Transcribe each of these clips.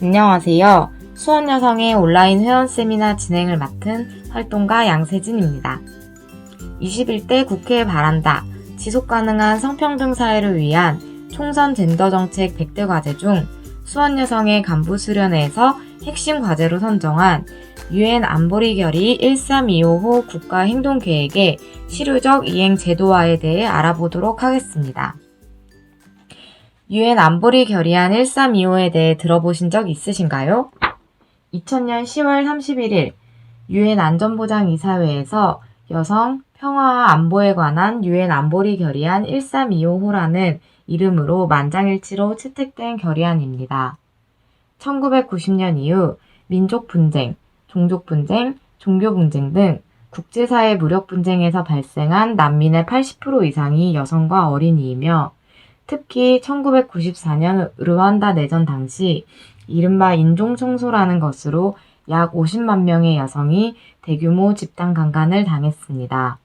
안녕하세요. 수원여성의 온라인 회원 세미나 진행을 맡은 활동가 양세진입니다. 21대 국회에 바란다. 지속가능한 성평등 사회를 위한 총선 젠더정책 100대 과제 중 수원여성의 간부 수련회에서 핵심 과제로 선정한 UN 안보리 결의 1325호 국가행동계획의 실효적 이행 제도화에 대해 알아보도록 하겠습니다. UN 안보리 결의안 1325에 대해 들어보신 적 있으신가요? 2000년 10월 31일 UN 안전보장이사회에서 여성, 평화와 안보에 관한 UN 안보리 결의안 1325호라는 이름으로 만장일치로 채택된 결의안입니다. 1990년 이후 민족분쟁, 종족분쟁, 종교분쟁 등 국제사회 무력분쟁에서 발생한 난민의 80% 이상이 여성과 어린이이며 특히 1994년 르완다 내전 당시 이른바 인종청소라는 것으로 약 50만 명의 여성이 대규모 집단 강간을 당했습니다.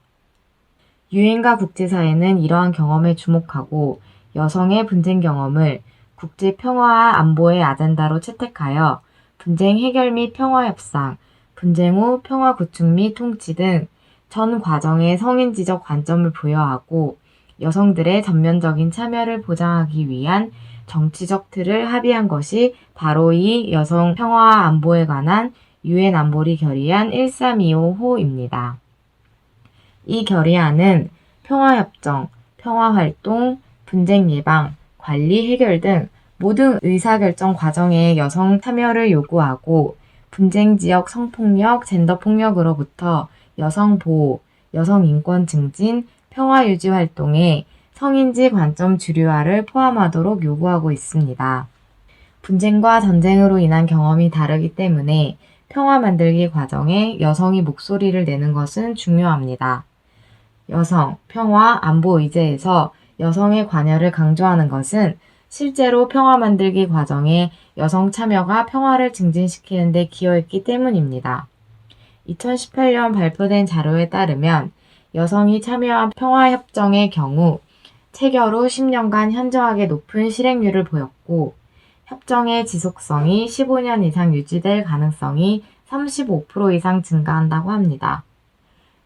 유엔과 국제사회는 이러한 경험에 주목하고 여성의 분쟁 경험을 국제 평화와 안보의 아젠다로 채택하여 분쟁 해결 및 평화협상, 분쟁 후 평화 구축 및 통치 등 전 과정의 성인지적 관점을 부여하고 여성들의 전면적인 참여를 보장하기 위한 정치적 틀을 합의한 것이 바로 이 여성 평화와 안보에 관한 UN 안보리 결의안 1325호입니다. 이 결의안은 평화협정, 평화활동, 분쟁 예방, 관리 해결 등 모든 의사결정 과정에 여성 참여를 요구하고 분쟁 지역 성폭력, 젠더폭력으로부터 여성 보호, 여성 인권 증진, 평화유지 활동에 성인지 관점 주류화를 포함하도록 요구하고 있습니다. 분쟁과 전쟁으로 인한 경험이 다르기 때문에 평화 만들기 과정에 여성이 목소리를 내는 것은 중요합니다. 여성, 평화, 안보 의제에서 여성의 관여를 강조하는 것은 실제로 평화 만들기 과정에 여성 참여가 평화를 증진시키는 데 기여했기 때문입니다. 2018년 발표된 자료에 따르면 여성이 참여한 평화협정의 경우 체결 후 10년간 현저하게 높은 실행률을 보였고 협정의 지속성이 15년 이상 유지될 가능성이 35% 이상 증가한다고 합니다.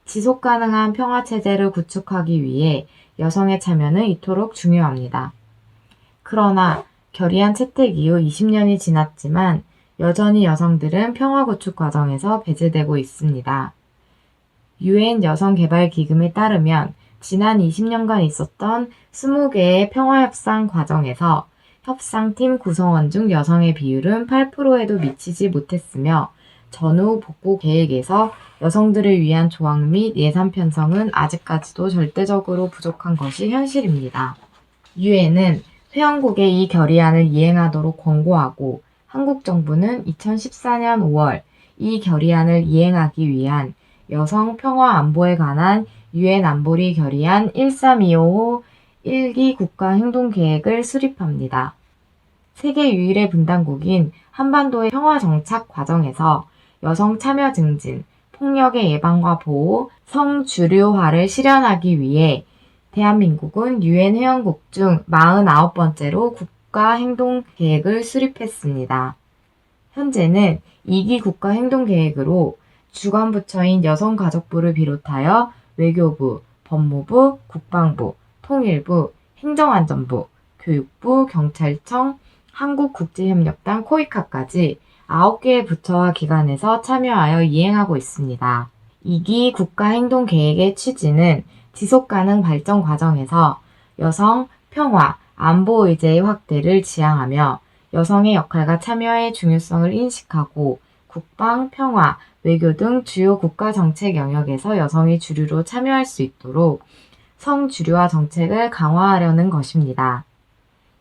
지속가능한 평화체제를 구축하기 위해 여성의 참여는 이토록 중요합니다. 그러나 결의안 채택 이후 20년이 지났지만 여전히 여성들은 평화 구축 과정에서 배제되고 있습니다. UN 여성개발기금에 따르면 지난 20년간 있었던 20개의 평화협상 과정에서 협상팀 구성원 중 여성의 비율은 8%에도 미치지 못했으며 전후 복구 계획에서 여성들을 위한 조항 및 예산 편성은 아직까지도 절대적으로 부족한 것이 현실입니다. UN은 회원국에 이 결의안을 이행하도록 권고하고 한국 정부는 2014년 5월 이 결의안을 이행하기 위한 여성 평화 안보에 관한 UN 안보리 결의안 1325호 1기 국가행동계획을 수립합니다. 세계 유일의 분단국인 한반도의 평화 정착 과정에서 여성 참여 증진, 폭력의 예방과 보호, 성주류화를 실현하기 위해 대한민국은 UN 회원국 중 49번째로 국가행동계획을 수립했습니다. 현재는 2기 국가행동계획으로 주관부처인 여성가족부를 비롯하여 외교부, 법무부, 국방부, 통일부, 행정안전부, 교육부, 경찰청, 한국국제협력단 코이카까지 9개의 부처와 기관에서 참여하여 이행하고 있습니다. 2기 국가행동계획의 취지는 지속가능 발전 과정에서 여성, 평화, 안보 의제의 확대를 지향하며 여성의 역할과 참여의 중요성을 인식하고 국방, 평화, 외교 등 주요 국가 정책 영역에서 여성이 주류로 참여할 수 있도록 성주류화 정책을 강화하려는 것입니다.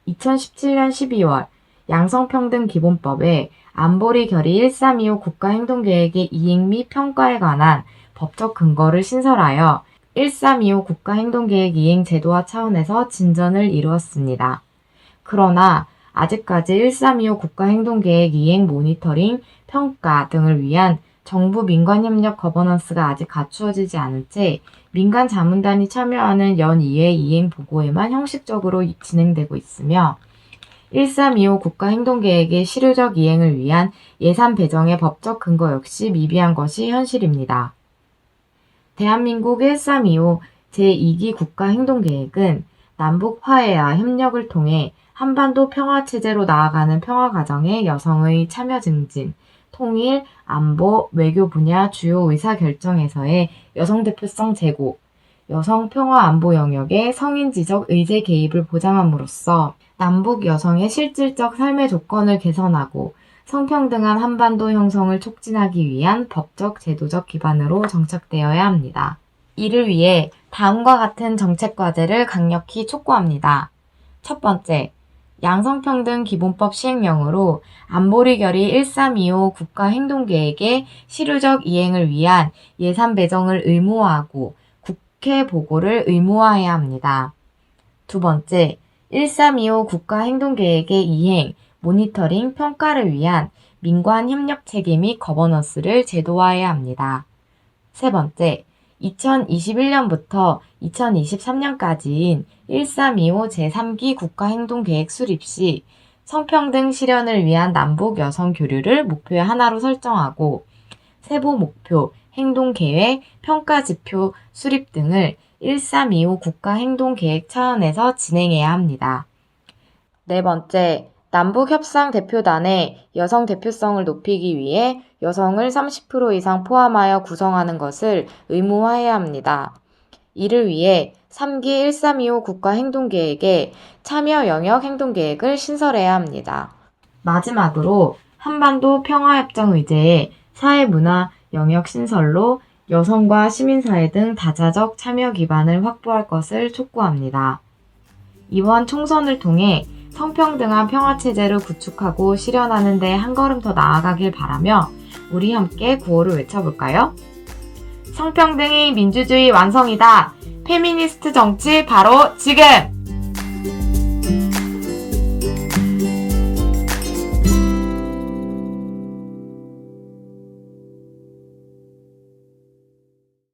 2017년 12월 양성평등기본법에 안보리 결의 1325 국가행동계획의 이행 및 평가에 관한 법적 근거를 신설하여 1325 국가행동계획 이행 제도화 차원에서 진전을 이루었습니다. 그러나 아직까지 1325 국가행동계획 이행 모니터링, 평가 등을 위한 정부 민관협력 거버넌스가 아직 갖추어지지 않은 채 민간 자문단이 참여하는 연 2회 이행 보고에만 형식적으로 진행되고 있으며 1325 국가행동계획의 실효적 이행을 위한 예산 배정의 법적 근거 역시 미비한 것이 현실입니다. 대한민국 1325 제2기 국가행동계획은 남북 화해와 협력을 통해 한반도 평화체제로 나아가는 평화과정에 여성의 참여 증진, 통일, 안보, 외교 분야 주요 의사결정에서의 여성 대표성 제고, 여성 평화 안보 영역의 성인지적 의제 개입을 보장함으로써 남북 여성의 실질적 삶의 조건을 개선하고 성평등한 한반도 형성을 촉진하기 위한 법적 제도적 기반으로 정착되어야 합니다. 이를 위해 다음과 같은 정책 과제를 강력히 촉구합니다. 첫 번째, 양성평등 기본법 시행령으로 안보리 결의 1325 국가행동계획의 실효적 이행을 위한 예산 배정을 의무화하고 국회 보고를 의무화해야 합니다. 두 번째, 1325 국가행동계획의 이행, 모니터링, 평가를 위한 민관 협력 체계 및 거버넌스를 제도화해야 합니다. 세 번째, 2021년부터 2023년까지인 1325 제3기 국가행동계획 수립 시 성평등 실현을 위한 남북 여성 교류를 목표의 하나로 설정하고 세부 목표, 행동계획, 평가지표 수립 등을 1325 국가행동계획 차원에서 진행해야 합니다. 네 번째, 남북협상 대표단의 여성 대표성을 높이기 위해 여성을 30% 이상 포함하여 구성하는 것을 의무화해야 합니다. 이를 위해 3기 1325 국가행동계획에 참여 영역 행동계획을 신설해야 합니다. 마지막으로 한반도 평화협정 의제의 사회문화 영역 신설로 여성과 시민사회 등 다자적 참여 기반을 확보할 것을 촉구합니다. 이번 총선을 통해 성평등한 평화체제를 구축하고 실현하는 데 한 걸음 더 나아가길 바라며 우리 함께 구호를 외쳐볼까요? 성평등이 민주주의 완성이다. 페미니스트 정치 바로 지금!